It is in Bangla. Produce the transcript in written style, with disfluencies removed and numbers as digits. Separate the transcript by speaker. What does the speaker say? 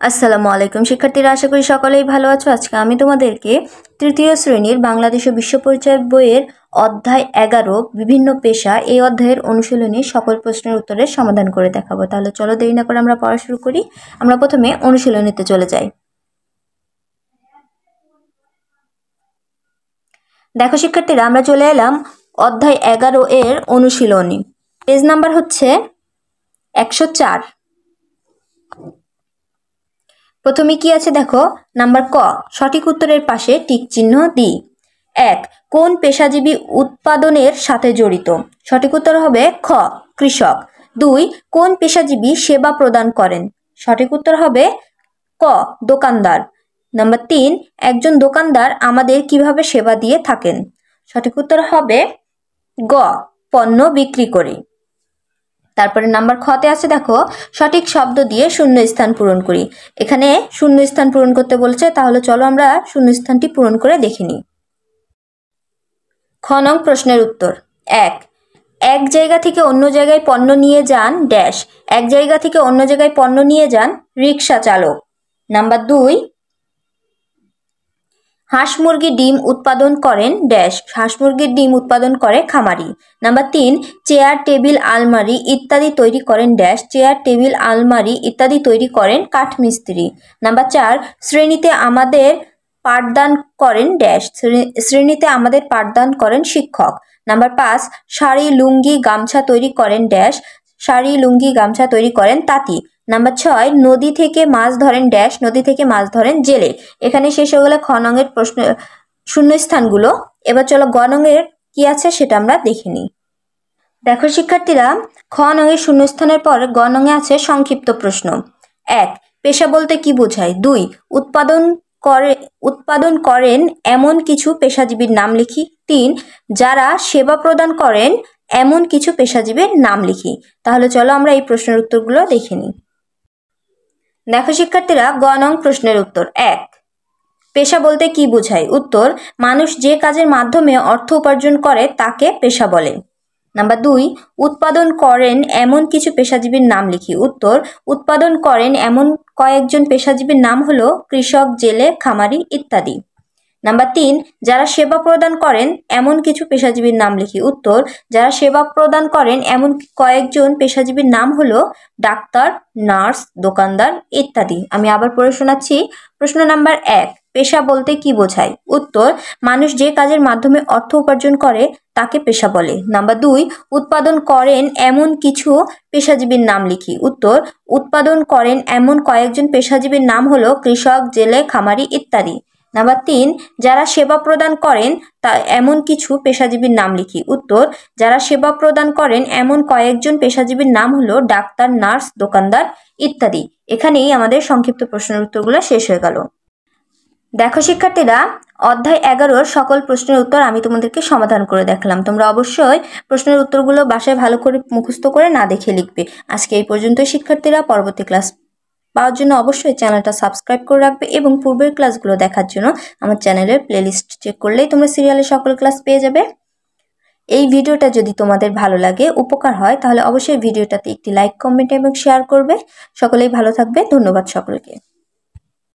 Speaker 1: আসসালামু আলাইকুম শিক্ষার্থীরা, আশা করি সকলেই ভালো আছো। আজকে আমি তোমাদেরকে তৃতীয় শ্রেণীর বাংলাদেশ ও বিশ্ব পরিচয় বইয়ের অধ্যায় 11 বিভিন্ন পেশা এই অধ্যায়ের অনুশীলনী সকল প্রশ্নের উত্তরের সমাধান করে দেখাবো। তাহলে চলো দেরি না করে আমরা পড়া শুরু করি। আমরা প্রথমে অনুশীলনীতে চলে যাই। দেখো শিক্ষার্থীরা, আমরা চলে এলাম অধ্যায় 11 এর অনুশীলনী। পেজ নাম্বার হচ্ছে 104। প্রথমে কি আছে দেখো, নাম্বার ক, সঠিক উত্তরের পাশে টিক চিহ্ন দিই। 1. কোন পেশাজীবী উৎপাদনের সাথে জড়িত? সঠিক উত্তর হবে খ, কৃষক। 2. কোন পেশাজীবী সেবা প্রদান করেন? সঠিক উত্তর হবে ক, দোকানদার। নাম্বার 3. একজন দোকানদার আমাদের কিভাবে সেবা দিয়ে থাকেন? সঠিক উত্তর হবে গ, পণ্য বিক্রি করে। তারপরে নাম্বার খতে আছে দেখো, সঠিক শব্দ দিয়ে শূন্য স্থান পূরণ করি। এখানে শূন্য স্থান পূরণ করতে বলছে, তাহলে চলো আমরা শূন্য স্থানটি পূরণ করে দেখে নিই। খ নং প্রশ্নের উত্তর। 1. এক জায়গা থেকে অন্য জায়গায় পণ্য নিয়ে যান ড্যাশ। এক জায়গা থেকে অন্য জায়গায় পণ্য নিয়ে যান রিক্সা চালক। নাম্বার 2. হাঁস মুরগির ডিম উৎপাদন করেন ড্যাশ। হাঁস মুরগির ডিম উৎপাদন করে খামারি। নাম্বার 3. চেয়ার টেবিল আলমারি ইত্যাদি তৈরি করেন ড্যাশ। চেয়ার টেবিল আলমারি ইত্যাদি তৈরি করেন কাঠমিস্ত্রি। নাম্বার 4. শ্রেণীতে আমাদের পাঠদান করেন ড্যাশ। শ্রেণীতে আমাদের পাঠদান করেন শিক্ষক। নাম্বার 5. শাড়ি লুঙ্গি গামছা তৈরি করেন ড্যাশ। শাড়ি লুঙ্গি গামছা তৈরি করেন তাঁতি। নাম্বার 6. নদী থেকে মাছ ধরেন ড্যাশ। নদী থেকে মাছ ধরেন জেলে। এখানে শেষ হয়ে গেলে খ নংয়ের প্রশ্ন শূন্যস্থানগুলো। এবার চলো গ নংয়ের কি আছে সেটা আমরা দেখে নিই। দেখো শিক্ষার্থীরা, খ নংয়ের শূন্যস্থানের পর গ নংয়ে আছে সংক্ষিপ্ত প্রশ্ন। 1. পেশা বলতে কি বোঝায়? 2. উৎপাদন করেন এমন কিছু পেশাজীবীর নাম লিখি। 3. যারা সেবা প্রদান করেন এমন কিছু পেশাজীবীর নাম লিখি। তাহলে চলো আমরা এই প্রশ্নের উত্তরগুলো দেখে নিই। দেখো শিক্ষার্থীরা, গ নং প্রশ্নের উত্তর। 1. পেশা বলতে কি বোঝায়? উত্তর, মানুষ যে কাজের মাধ্যমে অর্থ উপার্জন করে তাকে পেশা বলে। নাম্বার 2. উৎপাদন করেন এমন কিছু পেশাজীবীর নাম লিখি। উত্তর, উৎপাদন করেন এমন কয়েকজন পেশাজীবীর নাম হলো কৃষক, জেলে, খামারি ইত্যাদি। নাম্বার 3. যারা সেবা প্রদান করেন এমন কিছু পেশাজীবীর নাম লিখি। উত্তর, যারা সেবা প্রদান করেন এমন কয়েকজন পেশাজীবীর নাম হলো ডাক্তার, নার্স, দোকানদার ইত্যাদি। আমি আবার পড়ে শোনাচ্ছি। প্রশ্ন নাম্বার 1. পেশা বলতে কি বোঝায়? উত্তর, মানুষ যে কাজের মাধ্যমে অর্থ উপার্জন করে তাকে পেশা বলে। নাম্বার 2. উৎপাদন করেন এমন কিছু পেশাজীবীর নাম লিখি। উত্তর, উৎপাদন করেন এমন কয়েকজন পেশাজীবীর নাম হলো কৃষক, জেলে, খামারি ইত্যাদি। নাম্বার 3. যারা সেবা প্রদান করেন তা এমন কিছু পেশাজীবীর নাম লিখি। উত্তর, যারা সেবা প্রদান করেন এমন কয়েকজন পেশাজীবীর নাম হলো ডাক্তার, নার্স, দোকানদার ইত্যাদি। এখানেই আমাদের সংক্ষিপ্ত প্রশ্নের উত্তরগুলো শেষ হয়ে গেল। দেখো শিক্ষার্থীরা, অধ্যায় 11 সকল প্রশ্নের উত্তর আমি তোমাদেরকে সমাধান করে দেখালাম। তোমরা অবশ্যই প্রশ্নের উত্তরগুলো বাসায় ভালো করে মুখস্থ করে না দেখে লিখবে। আজকে এই পর্যন্তই শিক্ষার্থীরা। পরবর্তী ক্লাস পাওয়ার জন্য অবশ্যই চ্যানেলটা সাবস্ক্রাইব করে রাখবে এবং পূর্বের ক্লাসগুলো দেখার জন্য আমার চ্যানেলের প্লেলিস্ট চেক করলেই তোমরা সিরিয়ালের সকল ক্লাস পেয়ে যাবে। এই ভিডিওটা যদি তোমাদের ভালো লাগে, উপকার হয়, তাহলে অবশ্যই ভিডিওটাতে একটি লাইক, কমেন্ট এবং শেয়ার করবে। সকলেই ভালো থাকবে। ধন্যবাদ সকলকে।